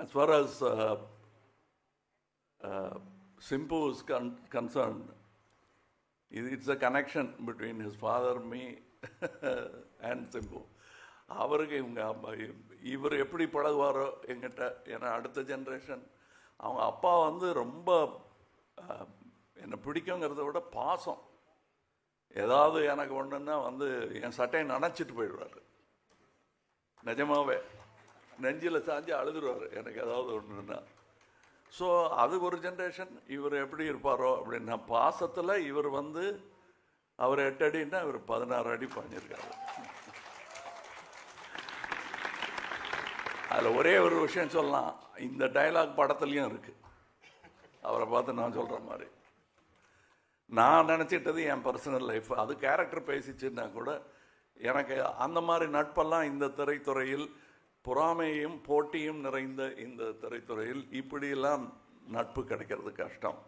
As far as Simpu is concerned, it's a connection between his father, me, and Simpu. அவருக்கு இவர் எப்படி பழகுவாரோ எங்கிட்ட, ஏன்னா அடுத்த ஜென்ரேஷன் அவங்க அப்பா வந்து ரொம்ப என்னை பிடிக்குங்கிறத விட பாசம். ஏதாவது எனக்கு ஒன்றுன்னா வந்து என் சட்டையை நனைச்சிட்டு போயிடுவார். நிஜமாவே நெஞ்சில் சாஞ்சு அழுதுருவார் எனக்கு ஏதாவது ஒன்றுன்னா. ஸோ அது ஒரு ஜென்ரேஷன். இவர் எப்படி இருப்பாரோ அப்படின்னா பாசத்தில் இவர் வந்து அவர் 8 அடின்னா இவர் 16 அடி பாஞ்சிருக்காரு. அதில் ஒரே ஒரு விஷயம் சொல்லலாம், இந்த டைலாக் படத்துலையும் இருக்குது. அவரை பார்த்து நான் சொல்கிற மாதிரி நான் நினச்சிட்டது என் பர்சனல் லைஃப், அது கேரக்டர் பேசிச்சுன்னா கூட எனக்கு அந்த மாதிரி நட்பெல்லாம் இந்த திரைத்துறையில், பொறாமையும் போட்டியும் நிறைந்த இந்த திரைத்துறையில் இப்படியெல்லாம் நட்பு கிடைக்கிறது கஷ்டம்.